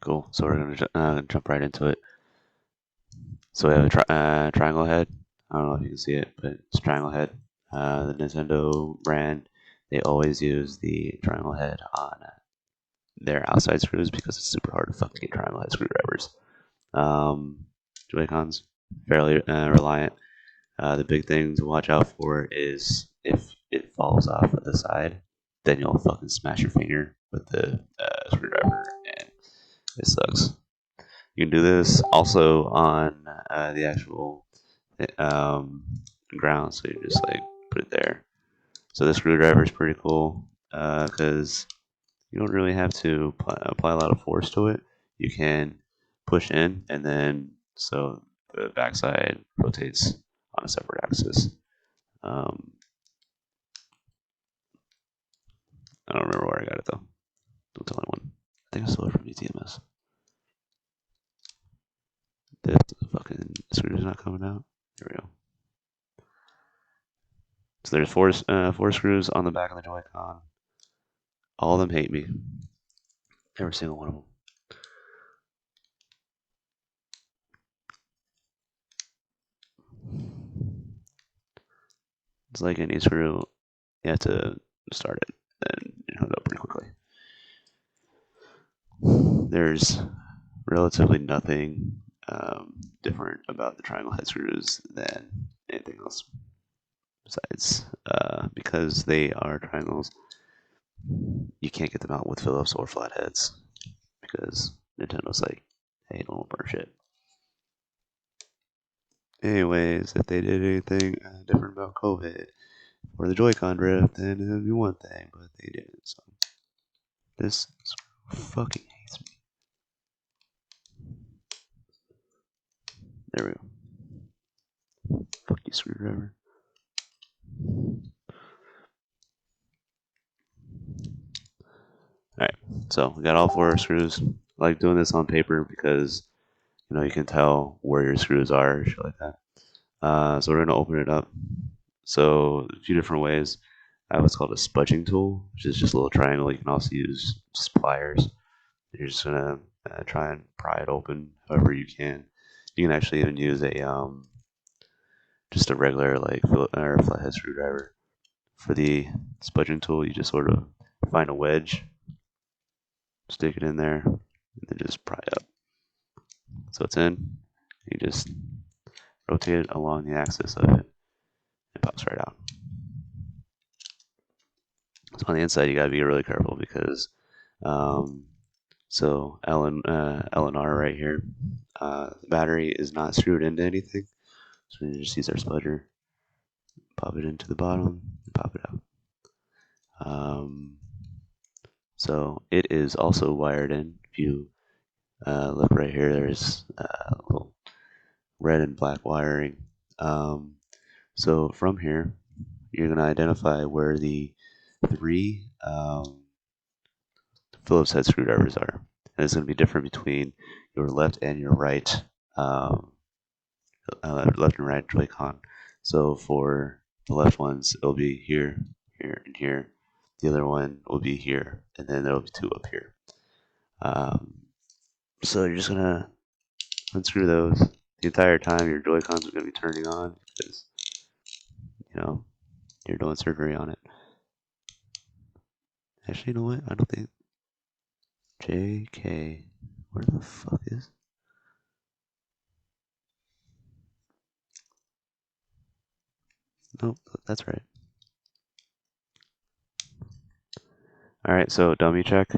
Cool. So we're gonna jump right into it. So we have a triangle head. I don't know if you can see it, but it's triangle head. The Nintendo brand, they always use the triangle head on their outside screws because it's super hard to fucking get triangle head screwdrivers. Joy-Cons, fairly reliant. The big thing to watch out for is if it falls off of the side, then you'll fucking smash your finger with the screwdriver, and it sucks. You can do this also on the actual um, ground, so you just like put it there. So the screwdriver is pretty cool because you don't really have to apply a lot of force to it. You can push in, and then so the backside rotates on a separate axis. I don't remember where I got it though. Don't tell anyone. I think I stole it from ETMS. The fucking screw's not coming out. Here we go. So there's four screws on the back of the Joy-Con. All of them hate me. Every single one of them. It's like any screw, you have to start it and it comes up pretty quickly. There's relatively nothing different about the triangle head screws than anything else. Besides, because they are triangles, you can't get them out with Phillips or flatheads because Nintendo's like, hey, don't burn shit. Anyways, if they did anything different about COVID or the Joy-Con drift, then it would be one thing, but they didn't. So this fucking hates me. There we go. Fuck you, screwdriver. Alright, so we got all four screws. I like doing this on paper because you can tell where your screws are, shit like that. So we're gonna open it up. So a few different ways. I have what's called a spudging tool, which is just a little triangle. You can also use just pliers. You're just gonna try and pry it open however you can. You can actually even use a just a regular like or flathead screwdriver. For the spudging tool, you just sort of find a wedge, stick it in there, and then just pry it up. So it's in. You just rotate it along the axis of it. It pops right out. So on the inside, you gotta be really careful because so L and R right here, the battery is not screwed into anything. So you just use our spudger, pop it into the bottom, and pop it out. So it is also wired in. If you look right here, there's a little red and black wiring. So from here, you're going to identify where the three Phillips head screwdrivers are. And it's going to be different between your left and your right, left and right Joy-Con. So for the left ones, it'll be here, here, and here. The other one will be here, and then there'll be two up here. So you're just going to unscrew those. The entire time your Joy-Cons are going to be turning on because, you're doing surgery on it. Actually, you know what? I don't think... JK. Where the fuck is... Nope, that's right. Alright, so dummy check.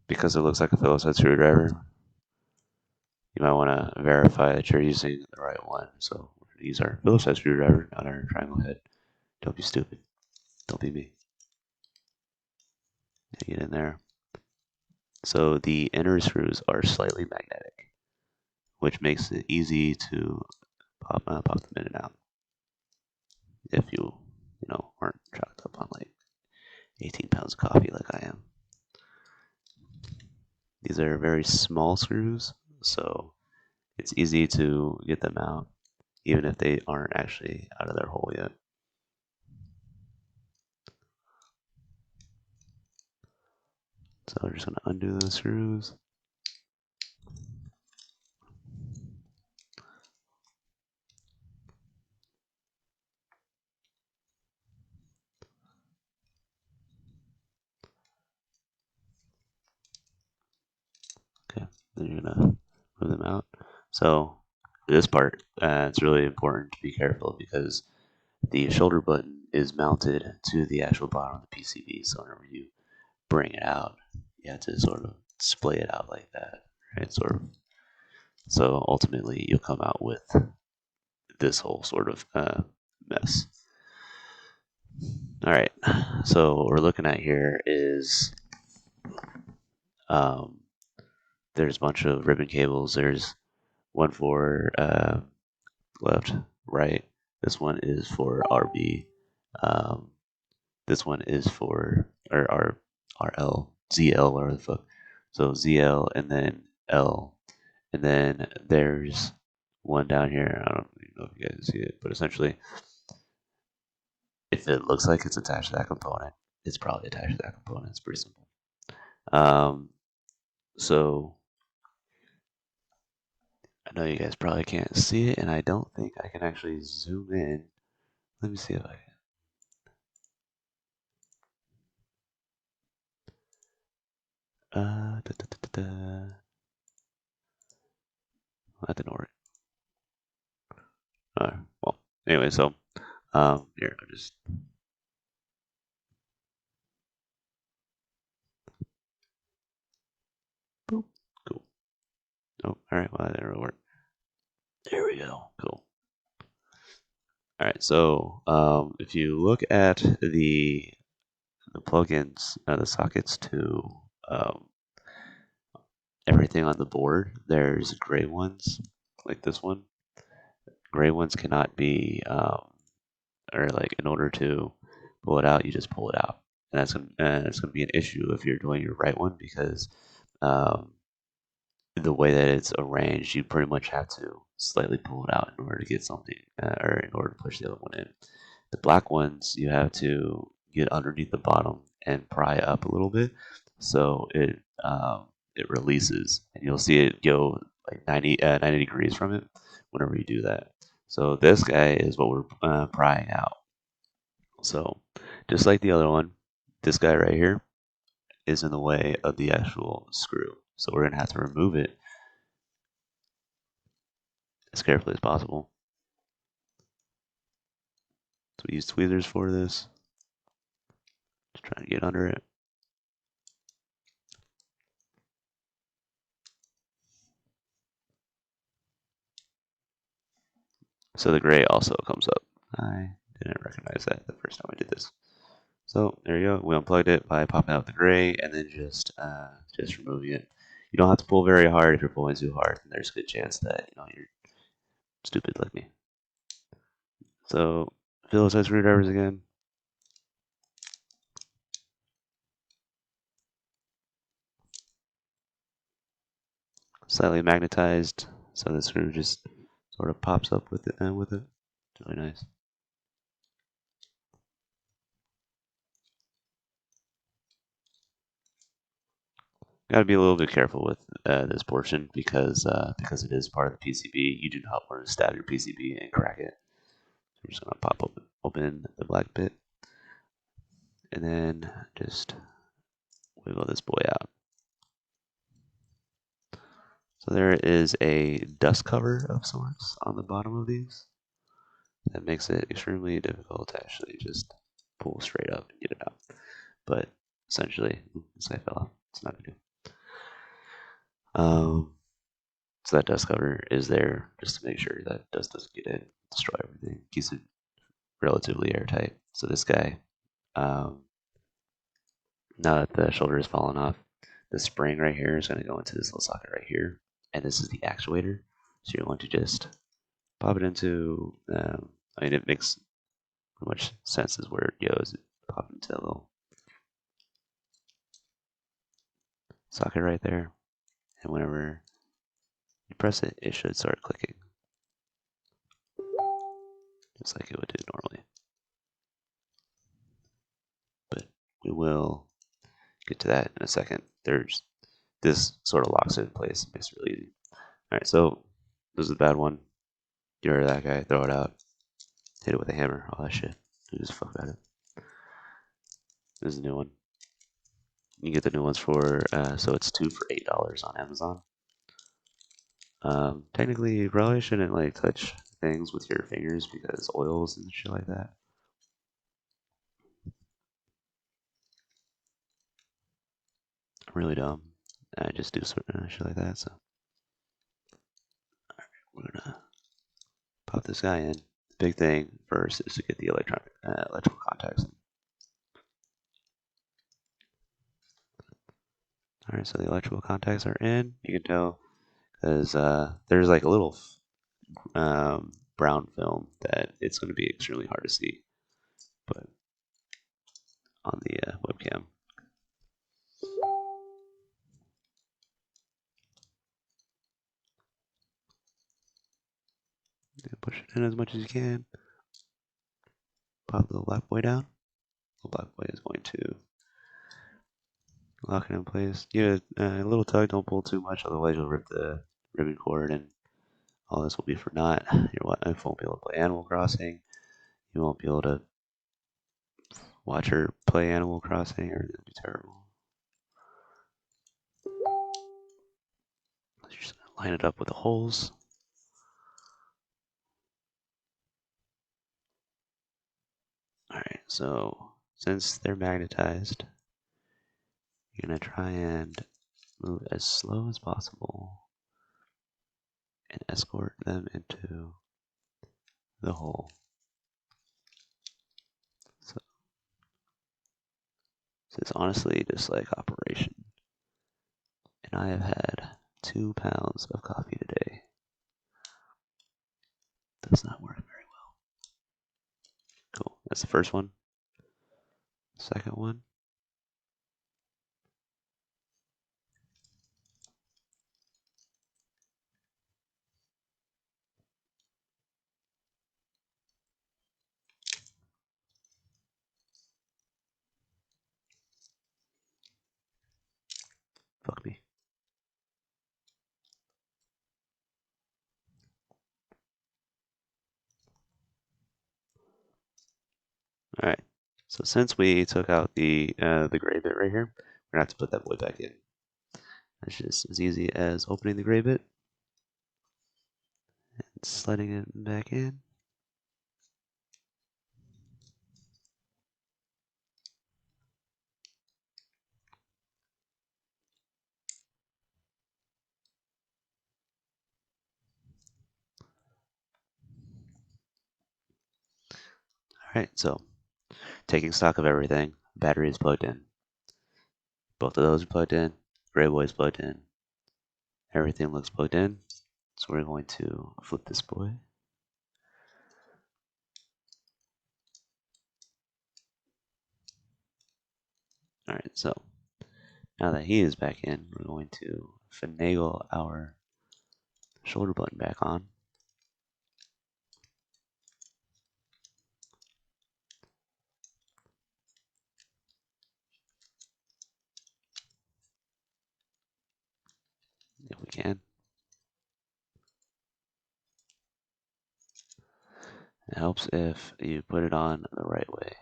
Because it looks like a Phillips head screwdriver, you might want to verify that you're using the right one. So we're going to use our Phillips head screwdriver, not our triangle head. Don't be stupid. Don't be me. Get in there. So the inner screws are slightly magnetic, which makes it easy to pop them in and out. If you aren't chocked up on like 18 pounds of coffee like I am. These are very small screws, so it's easy to get them out, even if they aren't actually out of their hole yet. So we're just going to undo those screws. Then you're gonna move them out. So for this part, it's really important to be careful because the shoulder button is mounted to the actual bottom of the PCB. So whenever you bring it out, you have to sort of splay it out like that, right? Sort of. So ultimately, you'll come out with this whole sort of mess. All right. So what we're looking at here is um, there's a bunch of ribbon cables. There's one for left, right. This one is for RB. Um, this one is for or R, RL, ZL, whatever the fuck. So ZL and then L. And then there's one down here. I don't even know if you guys can see it, but essentially, if it looks like it's attached to that component, it's probably attached to that component. It's pretty simple. Um, so I know you guys probably can't see it, and I don't think I can actually zoom in. Let me see if I can. That didn't work. Well, anyway, so here I just boop. Cool. Oh, all right. Well, that didn't really work. There we go. Cool. All right. So if you look at the plugins, the sockets to um, everything on the board, there's gray ones like this one. Gray ones cannot be, or like in order to pull it out, you just pull it out, and that's gonna be an issue if you're doing your right one because um, the way that it's arranged, you pretty much have to slightly pull it out in order to get something, or in order to push the other one in. The black ones, you have to get underneath the bottom and pry up a little bit, so it releases, and you'll see it go like 90 degrees from it whenever you do that. So this guy is what we're prying out. So just like the other one, this guy right here is in the way of the actual screw. So we're gonna have to remove it as carefully as possible. So we use tweezers for this. Just trying to get under it. So the gray also comes up. I didn't recognize that the first time I did this. So there you go. We unplugged it by popping out the gray and then just removing it. You don't have to pull very hard. If you're pulling too hard, then there's a good chance that you're stupid like me. So Phillips head screwdrivers again. Slightly magnetized, so the screw just sort of pops up with it. It's really nice. Got to be a little bit careful with this portion because it is part of the PCB. You do not want to stab your PCB and crack it. So we're just gonna pop open the black bit, and then just wiggle this boy out. So there is a dust cover of sorts on the bottom of these. That makes it extremely difficult to actually just pull straight up and get it out. But essentially, this guy fell off. It's not a big deal. So that dust cover is there just to make sure that dust doesn't get in, destroy everything, keeps it relatively airtight. So this guy, um, now that the shoulder has fallen off, the spring right here is going to go into this little socket right here, and this is the actuator. So you're going to just pop it into. I mean, it makes pretty much sense as where it goes. Pop it into a little socket right there, and whenever you press it, it should start clicking, just like it would do normally. But we will get to that in a second. There's this sort of locks it in place, makes it really easy. All right, so this is the bad one. Get rid of that guy, throw it out, hit it with a hammer, all that shit. You just fuck at it. This is a new one. You can get the new ones for so it's two for $8 on Amazon. Technically, you probably shouldn't like touch things with your fingers because oils and shit like that. I'm really dumb. I just do certain shit like that. So we're gonna pop this guy in. The big thing first is to get the electrical contacts in. All right, so the electrical contacts are in. You can tell because there's like a little brown film that it's going to be extremely hard to see, but on the webcam. Push it in as much as you can. Pop the black boy down. The black boy is going to lock it in place. Give it a little tug. Don't pull too much, otherwise you'll rip the ribbon cord, and all this will be for naught. Your wife won't be able to play Animal Crossing. You won't be able to watch her play Animal Crossing, or it'll be terrible. Just line it up with the holes. Alright, so since they're magnetized, you're going to try and move as slow as possible and escort them into the hole. So it's honestly just like operation. And I have had 2 pounds of coffee today. Does not work very well. Cool. That's the first one. Second one. Fuck me. Alright. So since we took out the gray bit right here, we're gonna have to put that boy back in. That's just as easy as opening the gray bit and sliding it back in. Alright, so taking stock of everything, battery is plugged in. Both of those are plugged in. Gray boy is plugged in. Everything looks plugged in. So we're going to flip this boy. Alright, so now that he is back in, we're going to finagle our shoulder button back on. If we can. It helps if you put it on the right way.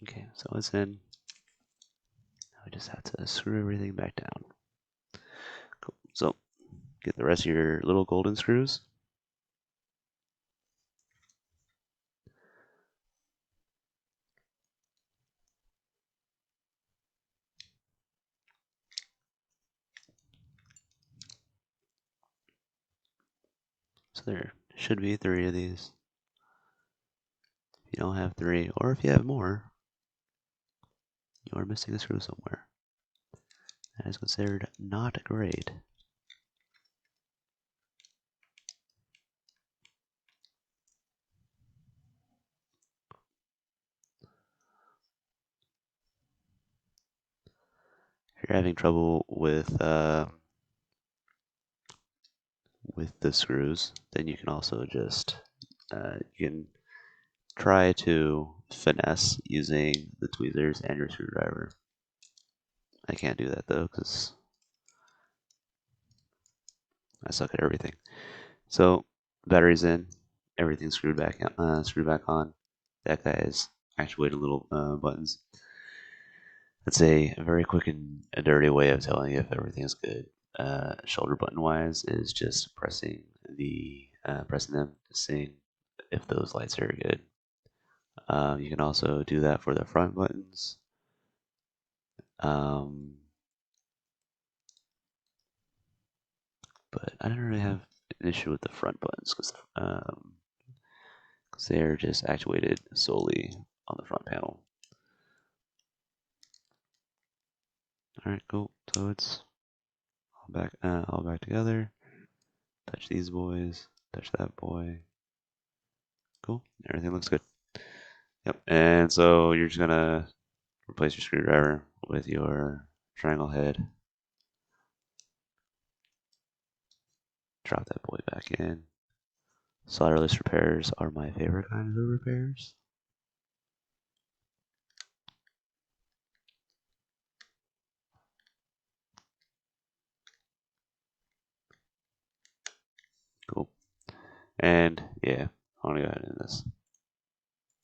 Okay, so it's in. Now we just have to screw everything back down. Cool. So get the rest of your little golden screws. So there should be 3 of these. If you don't have 3, or if you have more, you are missing a screw somewhere. That is considered not great. you're having trouble with the screws, then you can also just you can try to finesse using the tweezers and your screwdriver. I can't do that though because I suck at everything. So batteries in, everything's screwed back on. That guy is actuated little buttons. That's a very quick and a dirty way of telling you if everything's good. Shoulder button wise is just pressing them to see if those lights are good. You can also do that for the front buttons. Um, but I don't really have an issue with the front buttons because they're just actuated solely on the front panel. All right, cool. So it's all back together. Touch these boys. Touch that boy. Cool. Everything looks good. Yep. And so you're just gonna replace your screwdriver with your triangle head. Drop that boy back in. Solderless repairs are my favorite kinds of repairs. Cool. And yeah, I want to go ahead and do this.